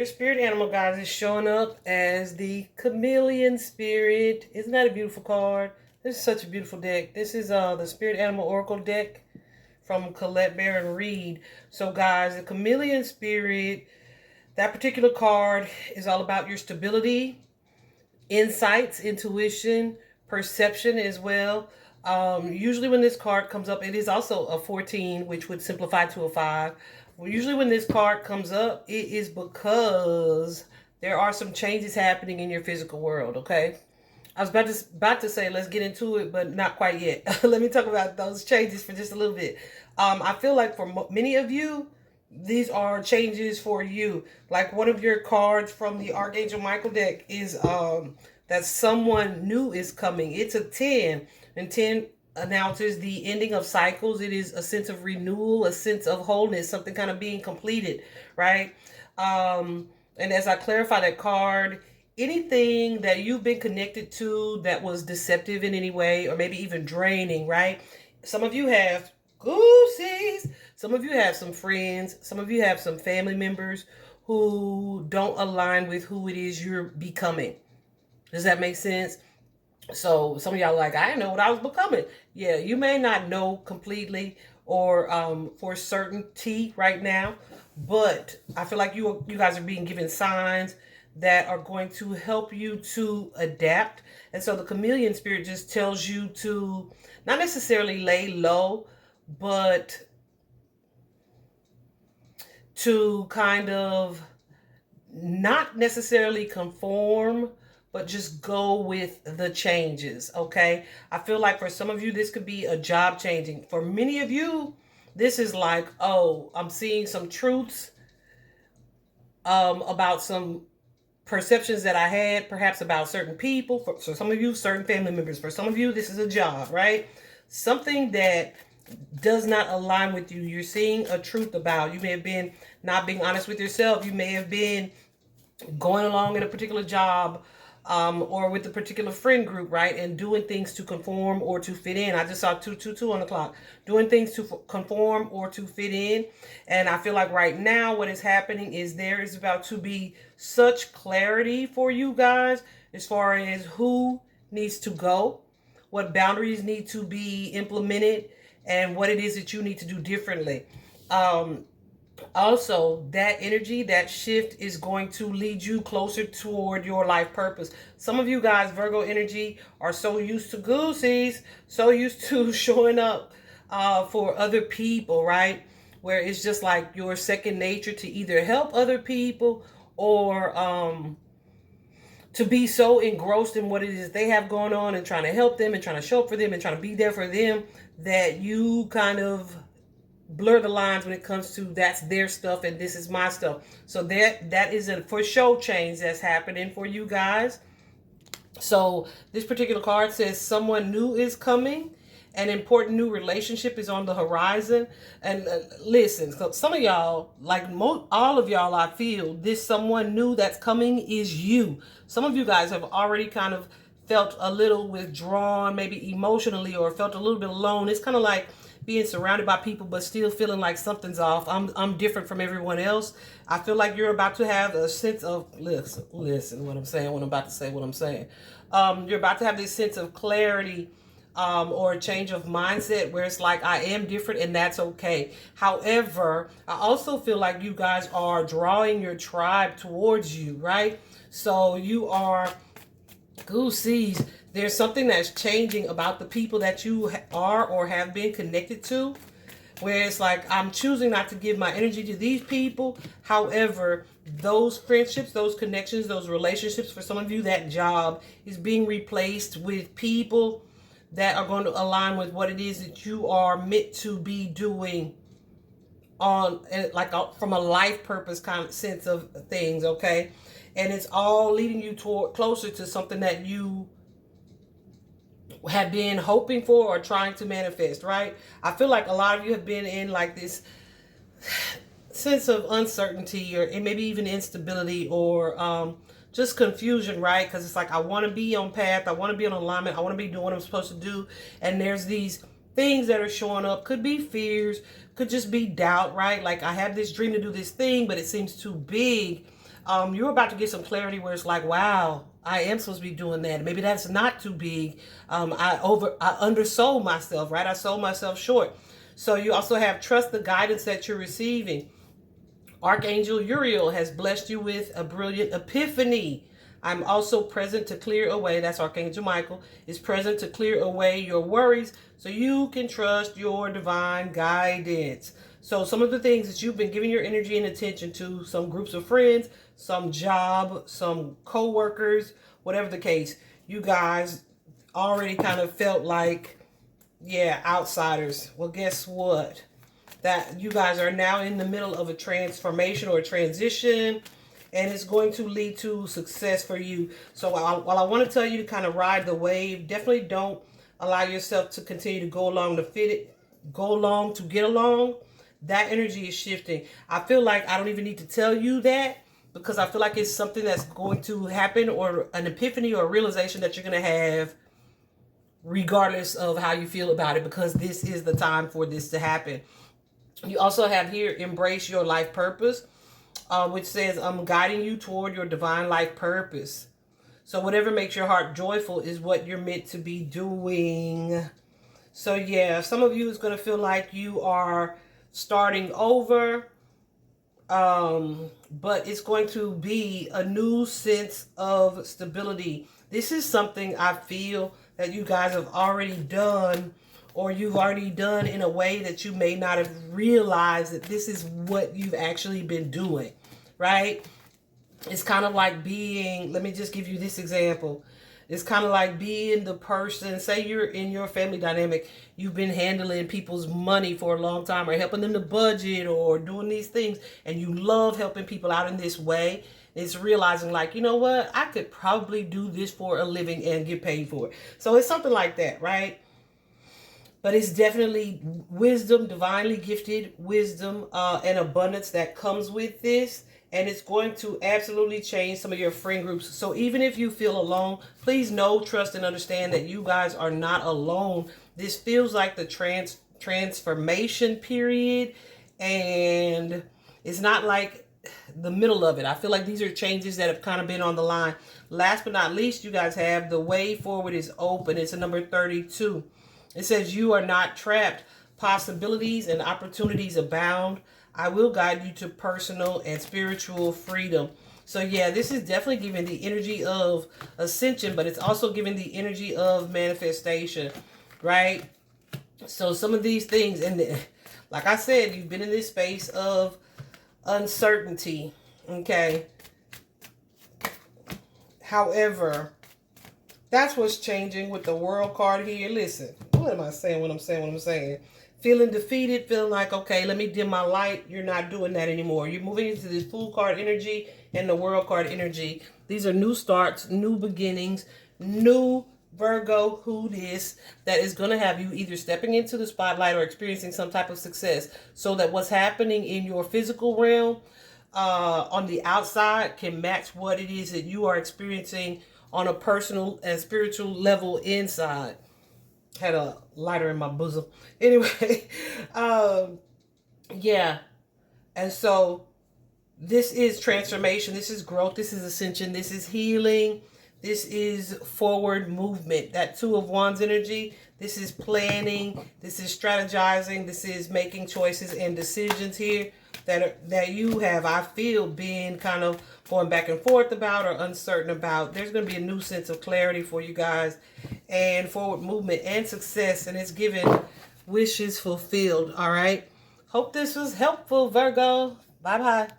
Your spirit animal, guys, is showing up as the chameleon spirit. Isn't that a beautiful card? This is such a beautiful deck. This is the spirit animal oracle deck from Colette Baron Reed. So, guys, the chameleon spirit, that particular card is all about your stability, insights, intuition, perception as well. Usually when this card comes up, it is also a 14, which would simplify to a 5. Usually when this card comes up, it is because there are some changes happening in your physical world, okay? I was about to say let's get into it, but not quite yet. Let me talk about those changes for just a little bit. I feel like for many of you, these are changes for you. Like one of your cards from the Archangel Michael deck is that someone new is coming. It's a 10, and 10 announces the ending of cycles. It is a sense of renewal, a sense of wholeness, something kind of being completed, right? And as I clarify that card, anything that you've been connected to that was deceptive in any way, or maybe even draining, right? Some of you have goosies. Some of you have some friends. Some of you have some family members who don't align with who it is you're becoming. Does that make sense? So some of y'all are like, I didn't know what I was becoming. Yeah, you may not know completely or for certainty right now, but I feel like you guys are being given signs that are going to help you to adapt. And so the chameleon spirit just tells you to not necessarily lay low, but to kind of not necessarily conform, but just go with the changes, okay? I feel like for some of you, this could be a job changing. For many of you, this is like, oh, I'm seeing some truths about some perceptions that I had, perhaps about certain people. For some of you, certain family members. For some of you, this is a job, right? Something that does not align with you. You're seeing a truth about. You may have been not being honest with yourself. You may have been going along in a particular job or with a particular friend group, right? And doing things to conform or to fit in. I just saw 222 on the clock. Doing things to conform or to fit in. And I feel like right now what is happening is there is about to be such clarity for you guys as far as who needs to go, what boundaries need to be implemented, and what it is that you need to do differently. Also, that energy, that shift is going to lead you closer toward your life purpose. Some of you guys, Virgo energy, are so used to goosies, so used to showing up for other people, right? Where it's just like your second nature to either help other people or to be so engrossed in what it is they have going on and trying to help them and trying to show up for them and trying to be there for them that you kind of blur the lines when it comes to that's their stuff and this is my stuff. So that is a for show change that's happening for you guys. So this particular card says someone new is coming. An important new relationship is on the horizon. And listen, so some of y'all, like all of y'all, I feel this someone new that's coming is you. Some of you guys have already kind of felt a little withdrawn, maybe emotionally, or felt a little bit alone. It's kind of like being surrounded by people but still feeling like something's off. I'm different from everyone else. I feel like you're about to have a sense of listen what I'm saying when I'm about to say what I'm saying. You're about to have this sense of clarity or a change of mindset where it's like I am different and that's okay. However, I also feel like you guys are drawing your tribe towards you, right? So you are goosies. There's something that's changing about the people that you are or have been connected to, where it's like I'm choosing not to give my energy to these people. However, those friendships, those connections, those relationships, for some of you, that job is being replaced with people that are going to align with what it is that you are meant to be doing on like from a life purpose kind of sense of things, okay? And it's all leading you toward closer to something that you have been hoping for or trying to manifest, right? I feel like a lot of you have been in like this sense of uncertainty or maybe even instability or just confusion, right? Because it's like I want to be on path, I want to be on alignment, I want to be doing what I'm supposed to do, and there's these things that are showing up. Could be fears, could just be doubt, right? Like I have this dream to do this thing, but it seems too big. You're about to get some clarity where it's like, wow, I am supposed to be doing that. Maybe that's not too big. I undersold myself, right? I sold myself short. So you also have trust the guidance that you're receiving. Archangel Uriel has blessed you with a brilliant epiphany. I'm also present to clear away, that's Archangel Michael, is present to clear away your worries so you can trust your divine guidance. So some of the things that you've been giving your energy and attention to, some groups of friends, some job, some co-workers, whatever the case, you guys already kind of felt like, yeah, outsiders. Well, guess what? That you guys are now in the middle of a transformation or a transition, and it's going to lead to success for you. So while I want to tell you to kind of ride the wave, definitely don't allow yourself to continue to go along to get along. That energy is shifting. I feel like I don't even need to tell you that, because I feel like it's something that's going to happen, or an epiphany or a realization that you're going to have regardless of how you feel about it, because this is the time for this to happen. You also have here, embrace your life purpose, which says, I'm guiding you toward your divine life purpose. So whatever makes your heart joyful is what you're meant to be doing. So yeah, some of you is going to feel like you are starting over, but it's going to be a new sense of stability. This is something I feel that you guys have already done, or you've already done in a way that you may not have realized that this is what you've actually been doing, right? It's kind of like being, let me just give you this example. It's kind of like being the person, say you're in your family dynamic, you've been handling people's money for a long time, or helping them to budget, or doing these things, and you love helping people out in this way. It's realizing like, you know what, I could probably do this for a living and get paid for it. So it's something like that, right? But it's definitely wisdom, divinely gifted wisdom, and abundance that comes with this. And it's going to absolutely change some of your friend groups. So even if you feel alone, please know, trust, and understand that you guys are not alone. This feels like the transformation period. And it's not like the middle of it. I feel like these are changes that have kind of been on the line. Last but not least, you guys have the way forward is open. It's a number 32. It says you are not trapped. Possibilities and opportunities abound. I will guide you to personal and spiritual freedom. So yeah, this is definitely giving the energy of ascension, but it's also giving the energy of manifestation, right? So some of these things, and like I said, you've been in this space of uncertainty, okay? However, that's what's changing with the World card here. Listen, what am I saying when I'm saying what I'm saying? Feeling defeated, feeling like, okay, let me dim my light. You're not doing that anymore. You're moving into this Fool card energy and the World card energy. These are new starts, new beginnings, new Virgo who this that is going to have you either stepping into the spotlight or experiencing some type of success, so that what's happening in your physical realm on the outside can match what it is that you are experiencing on a personal and spiritual level inside. Had a lighter in my bosom. Anyway, yeah. And so this is transformation. This is growth. This is ascension. This is healing. This is forward movement. That Two of Wands energy. This is planning. This is strategizing. This is making choices and decisions here that you have, I feel, been kind of going back and forth about or uncertain about. There's going to be a new sense of clarity for you guys, and forward movement and success, and it's giving wishes fulfilled. All right. Hope this was helpful, Virgo. Bye-bye.